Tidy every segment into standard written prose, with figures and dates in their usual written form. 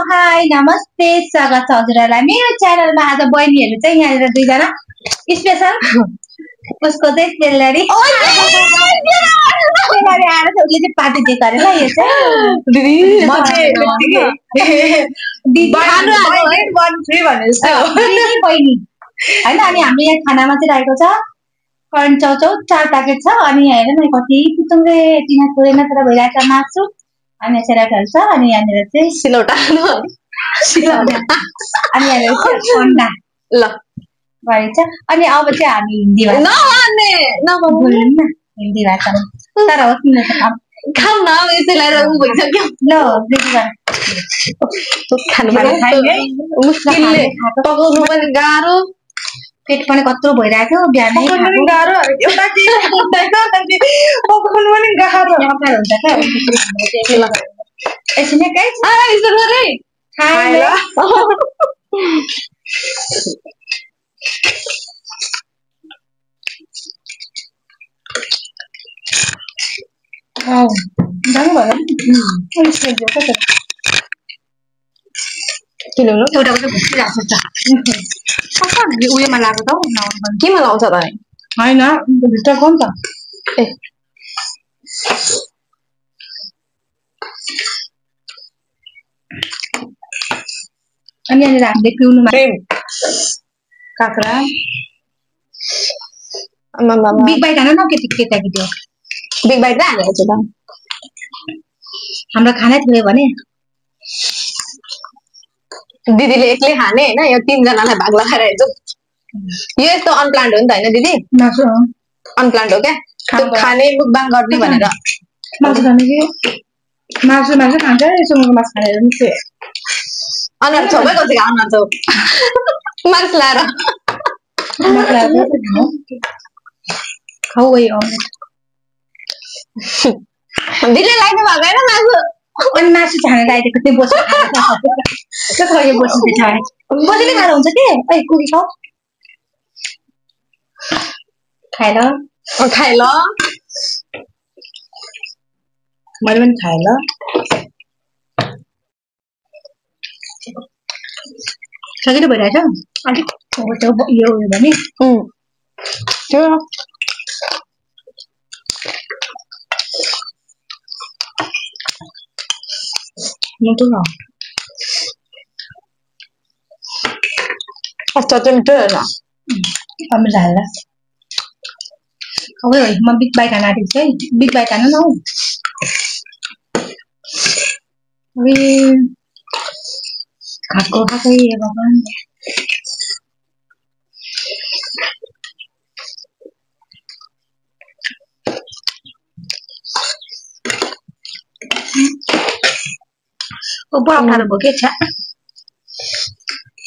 High नमस्ते स्वागत छ हजुरहरुलाई मेरो च्यानलमा। आज बहिनीहरु चाहिँ यहाँनिर दुईजना स्पेशल उसको चाहिँ सेलरी आएर उसले चाहिँ पार्टी दिएको अरे ल। यो चाहिँ दिदी बहिनी हैन। अनि हाम्रो यहाँ खानामा चाहिँ रहेको छ करेन्ट चाउचाउ 4 प्याकेट छ। अनि हेर न कति पुतुङले टिना छोडेन तर भइरहेको मासु अनि सेराटहरु छ। अनि यहाँनिर चाहिँ सिलौटा अनि यहाँनिर चाहिँ अन्डा ल भएछ। अनि अब चाहिँ हामी हिन्दी भाषा नभन्ने हिन्दी भाषामा तर होस् न खाऊ न यसैलाई रङ भइसक्यो ल दिदी खानु पर्यो मुस्किलले पकाउनु पनि गाह्रो पेट पनि कत्रो भइरहेको थियो बिहानै खानु गाह्रो एउटा चिज पकाउनु पनि गाह्रो हुन्छ के ल यसैले गाइस यसो गरे खाए ल दामी भयो किन न एउटा पनि भुकिरहेको छ कसरी उयोमा लाग्यो त केमा लाउँछ त हैन भित्र कोन त ए अनि यहाँनिर हामीले पिउनुमा काक्रा बिग बाइट हाल्नु न केटा बिग बाइट हालेको छ त हाम्रो खाना थियो भने दिदीले एक्लै खाने हैन। यो 3 जनालाई भाग लगाएर हेर्छु यो यस्तो अनप्लान्ड हो नि त हैन दिदी मासु अनप्लान्ड हो क्या त्यो खाने मुकबाङ गर्ने भनेर मासु खाने कि मासु खान्छ यसो मासु खाने नि त्यो अनुहार छबै कसैको अनुहार छ मासु लाएर खाऊ है अमलेट दिदीले लाइदिनु भएको हैन मासु अनि मासु छाने लाइदिएको त्यो बस्नु के खै बस्नु छ बस्नु खानु हुन्छ के ए कुकी खाऊ खाए ल मैले पनि खाए ल सकिलो भइरहेछ अलिक यो भने त्यो मिठो न अच्छा तो मिठो है ना अब झाला ओए म बिग बाइट खाना आँटेको छु है बिग बाइट खानु न हौ अरे खाएको खाएकै भगवान बरफ खानु भयो के छ्या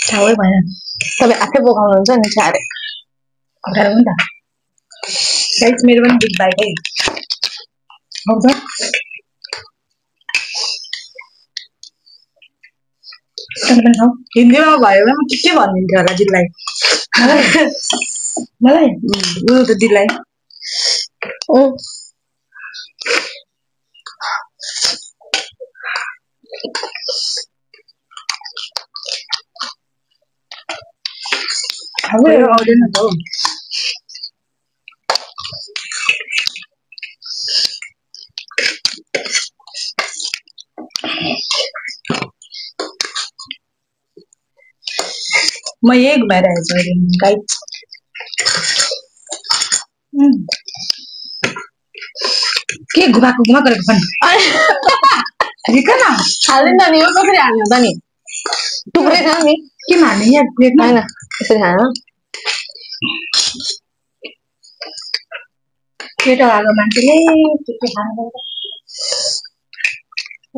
थाहै भएन तपाईँ आफै बोकाउनुहुन्छ नि छ्यारे अप्ठ्यारो हो नि त गाइस मेरो पनि बिग बाइटै आउँछ पनि खाऊ हिन्दीमा भयो भने के भनिदिन्थ्यो होला दिदीलाई मलाई उ त दिदीलाई आउँदैन त म यही घुमाइरहेको छु गाइड के घुमाएको गरेको पनि हाल्दैन नि यो कसरी हाल्ने त नि टुक्रै छ नि के हाल्ने यहाँ प्लेटमा हैन यसरी हाल्नु केटा भएको मान्छेले के खानु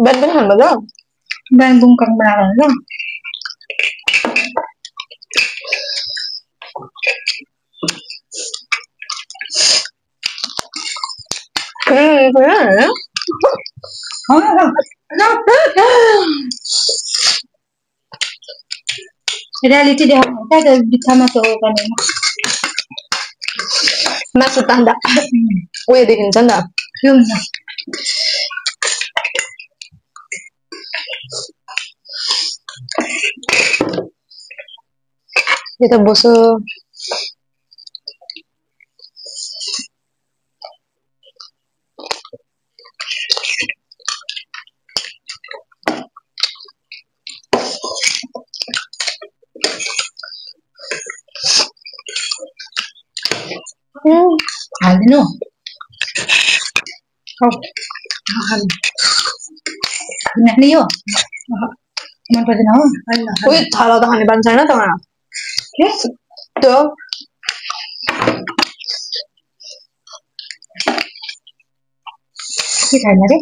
बिहान पनि खानुपर्छ बिहान बुङकङ बनाएर होइन reality देखाउनु क्या त बित्थामा सो गर्ने मासु तान्दा उयो देखिन्छ नि त के हुन्छ Kita bosan. हाल्दिनु नक्ली हो मन पर्दैन हो उयो थाला त खाने बानी छैन त मलाई के त्यो के खाइन रे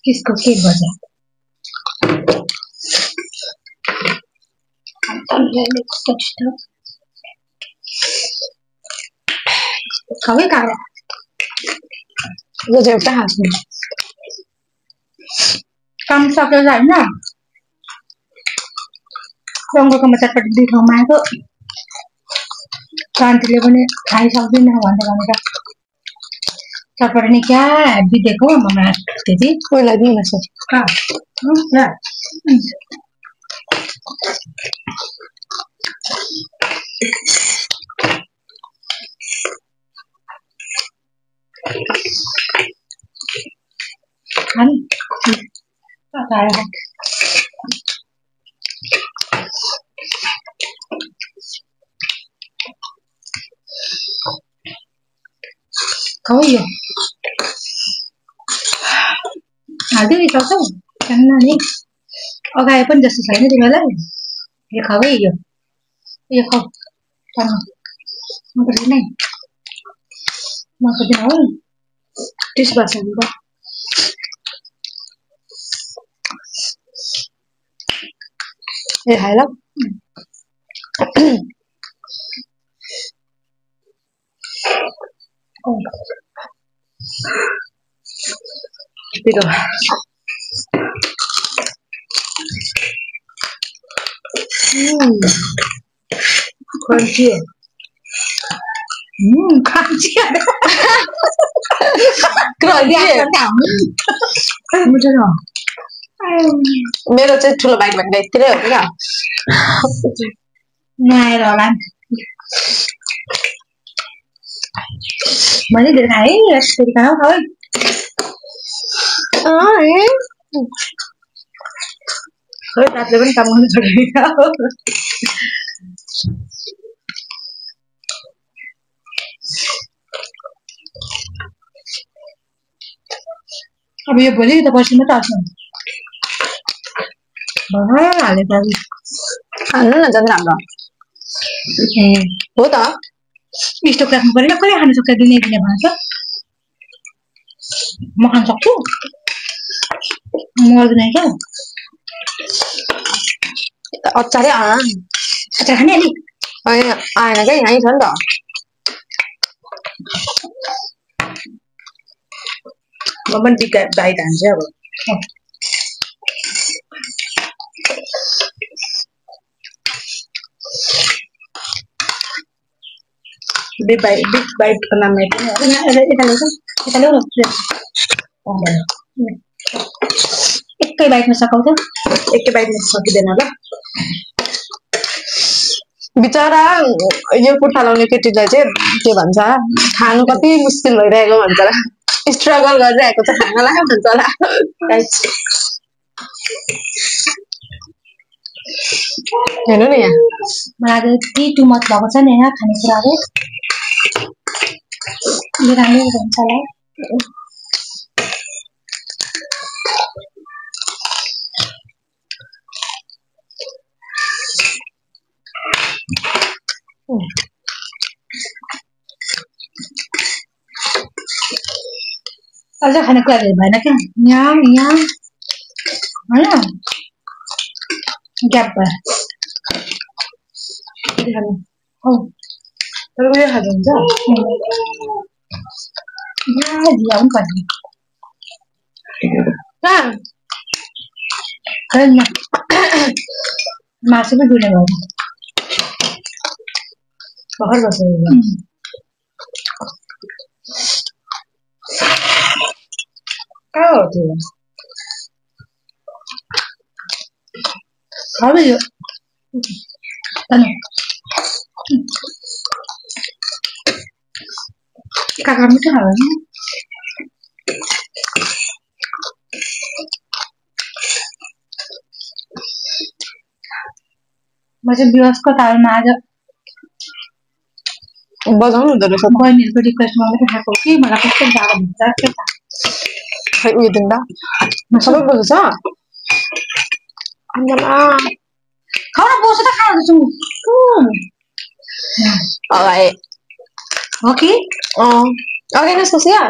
किसको के बजा खावे कारा यो चाहिँ एउटा हाँस्नु काम सकेर हैन रङ्गकोमा चटपटी दुई ठाउँमा आएको शान्तिले पनि खाइसक्दैन भनेर भनेर चटपटी नि क्या हेभी दिएको ममा त्यति कोहीलाई दिनु सर खाने आयो खाऊ यो हाल्दै रिसाउँछौ खान्न नि अगाए पनि जस्तो छैन तिमीलाई यो खाऊ है यो खाऊ खानु म पर्दैन है म पर्दैन हो टेस्ट गर्छ नि त ए हाल पिरो crunchy crunchy मेरो चाहिँ ठुलो बाइक भन्दा यतिरै हो क्या नआएर होला मैले धेरै खाएँ यसरी खाऊ है रातले पनि काम गर्नु छोडेको अब यो भोलि त पर्सि मात्रै आउँछ हाले त हाल्नु न झन् राम्रो हो त स्टोक राख्नु परेन कसले खान सक्छ दिने भन्छ म खान सक्छु म गर्दैन क्या अचारै अचार खाने अलि होइन आएन क्या यहीँ छ नि त म पनि टिका बाहिर हान्छ अब बिग बाइट को नाम यता ल्याउ न एकै बाइटमा सकाउँछ एकै बाइटमा सकिँदैन ल बिचरा यो कुर्ता लाउने केटीलाई चाहिँ के भन्छ खानु कति मुस्किल भइरहेको भन्छ होला स्ट्रगल गरिरहेको छ खानलाई भन्छ होला हेर्नु नि यहाँ मलाई यति टु मच भएको छ नि यहाँ खानेकुराहरू राम्रो हुन्छ होला अझ खानेकुराहरू भएन क्या यहाँ होइन ग्याप भयो तर उयो खानुहुन्छ दिया पनि पर्ने मासु पनि दुले भयो भर्खर बसेर कति हो खाऊ यो अनि काका मिठो खाऊ नि म चाहिँ दिवसको तालमा आज बजाउनु हुँदो रहेछ बहिनीहरूको रिक्वेस्टमा मात्रै खाएको कि मलाई कस्तो गाह्रो हुन्छ के त खै उयो दिँदा सबै बोल्छ आम्मामा खाऊ न बोसो त खाऊ छु अगाए हो कि अगाए न सोसिया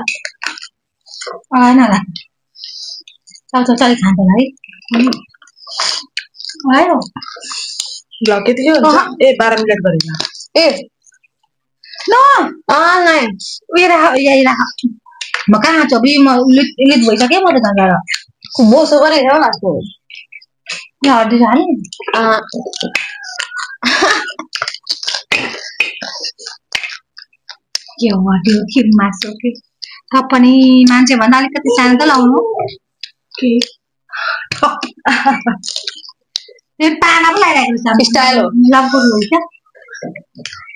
आएन होला चल खान्छ होला है आयो ल केति के हुन्छ ए 12 मिनेट गरेछ ए न नाइ उयो राख यही राख म कहाँ छ बि म इलिट भइसक्यो म त झन् बोसो गरेछ होला त्यो यहाँ हड्डी हाल्ने के हो हड्डी के मासु के थप पनि मान्छे भन्दा अलिकति सानो त लाउनु के त्यो पाना पो लगाइरहेको छ स्टाइल हो लगभग हो क्या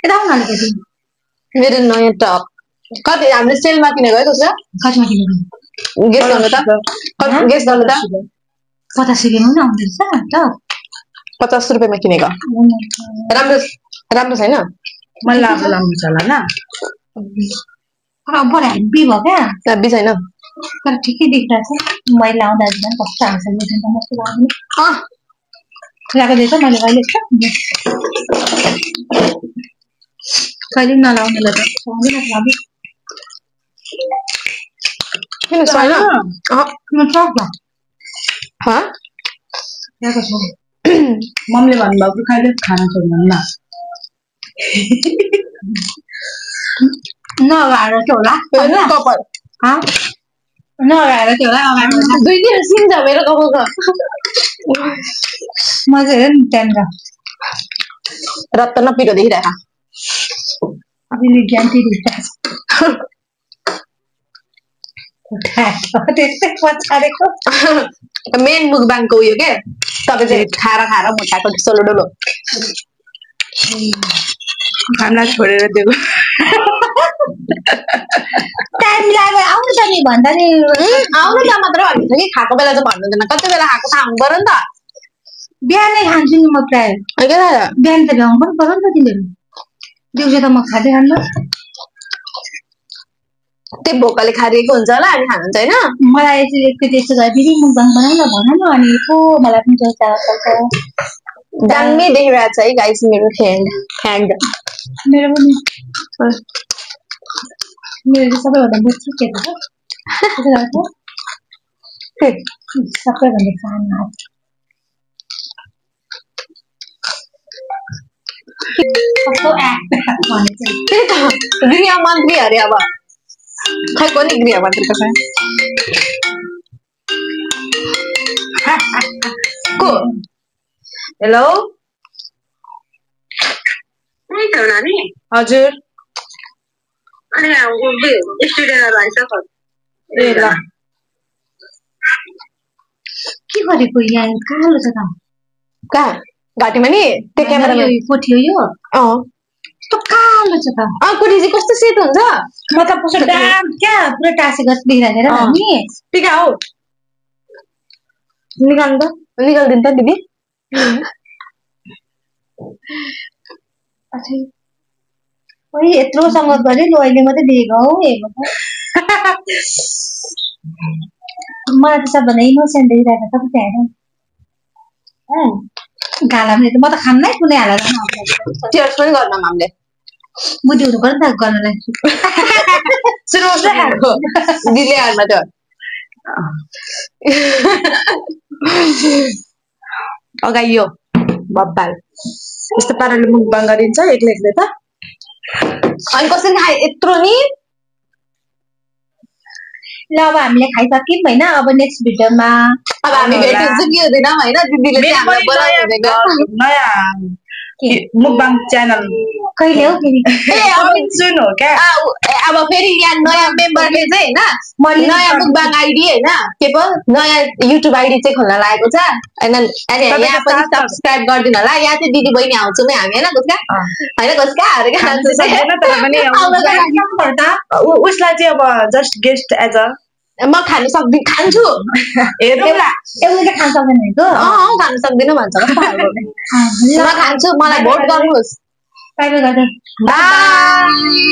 यता आउन अलिकति मेरो नयाँ टप कति हामीले सेलमा किनेको है दोस्रो कतिमा किनेको गेस गर्नु त 50 रुपियाँमा पनि आउँदो रहेछ त 50 रुपियाँमा किनेको राम्रो राम्रो छैन मैले लामो लामो छ होला अब बडा हेभी भयो क्या हेभी छैन तर ठिकै देखिरहेको छ मैले लाउँदा झन् कस्तो आउँछ मिठो त मस्तो लाग्ने खुलाएको दिएछ मैले कहिले कहिले नलाउनेलाई त सक्दैन लाबी किन छैन किन सक्छ मम्मीले भन्नुभएको कहिले खाना छोड्नु न नगाएर चाहिँ होला नगाएर चाहिँ होला दुई दिन सिन्छ मेरो कपालको म चाहिँ हेर नि त्यहाँनिर रत्त नपिरो देखिरहेको अलिअलि ज्ञान त्यस्तै पछाडेको मेन मुखबाङको उयो के तपाईँ चाहिँ खाएर मोटाएको सोलो डोलो खाना छोडेर दिएको टाइम लाग्यो आउनु त नि भन्दा नि आउनु त मात्र भन्छ कि खाएको बेला चाहिँ भन्नुहुँदैन कति बेला खाएको थाहा हुनु पर्यो नि त बिहानै खान्छु नि म प्राय बिहान त भ्याउनु पनि पर्यो नि त तिमीहरू दिउँसो त म खाँदै खानु त्यो भोकाले खारिएको हुन्छ होला अनि खानुहुन्छ होइन मलाई एकचोटि यस्तो गरे दिदी मुखबाङ बनाऊ न भन न अनि को मलाई पनि चर्चा गर्छ दामी देखिरहेको छ है गाइस मेरो फ्यान्ड मेरो पनि मेरो चाहिँ सबैभन्दा बुझ्छु के त सबैभन्दा सानो हात कस्तो एक्ट भने चाहिँ त्यही त गृहमन्त्री अरे अब खै को नि गृहमन्त्रीको छ को हेलो हजुर अनि स्टुडेन्टहरु आइसक्यो ए ल के गरेको यहाँ कालो छ त कहाँ घाटीमा नि त्यो क्यामेरामा कोठी हो यो कस्तो कालो छ त कोठी चाहिँ कस्तो सेतो हुन्छ मतलब कस्तो डाम क्या पुरा टासेको देखिरहेको हेर नि टिका हौ निकाल्नु त निकाल्दिनु त दिदी ओइ यत्रो संगत गरे लो अहिले मात्रै दिएको हौ हेर्नु मलाई त सबभन्दा इनोसेन्ट देखिरहेको छ त्यहाँ गाला पनि म त खान्नै कुनै हालेर टियर्स पनि गर्न हामीले बुद्धि हुनु पर्यो नि त गर्नलाई सुन्नुहोस् न खाएको दिदीले हाल्न त अगाइयो बब्बाल यस्तो पाराले मुखबाङ गरिन्छ एक्लै एक्लै त अनि कसरी खाए यत्रो नि ल अब हामीले खाइसक्यौँ होइन अब नेक्स्ट भिडियोमा अब हामी भेट हुन्छ कि हुँदैन हैन दिदीले चाहिँ हामीलाई बोलाउनु हुँदैन नयाँ मुकबाङ च्यानल कहिले हो फेरि सुन हो क्या अब फेरि यहाँ नयाँ मेम्बरले चाहिँ हैन नयाँ मुकबाङ आइडी हैन के पो नयाँ युट्युब आइडी चाहिँ खोल्न लागेको छ हैन अनि यहाँ पनि सब्स्क्राइब गर्दिनु होला यहाँ चाहिँ दिदी बहिनी आउँछौँ है हामी हैन घुस्का हैन घुस्का तर पनि उसलाई चाहिँ अब जस्ट गेस्ट एज अ म खानु सक्दिन खान्छु एउटा चाहिँ खान सक्दैन हैको खानु सक्दिन भन्छ म खान्छु मलाई भोट गर्नुहोस् बाइ बाइ गर्दै बाइ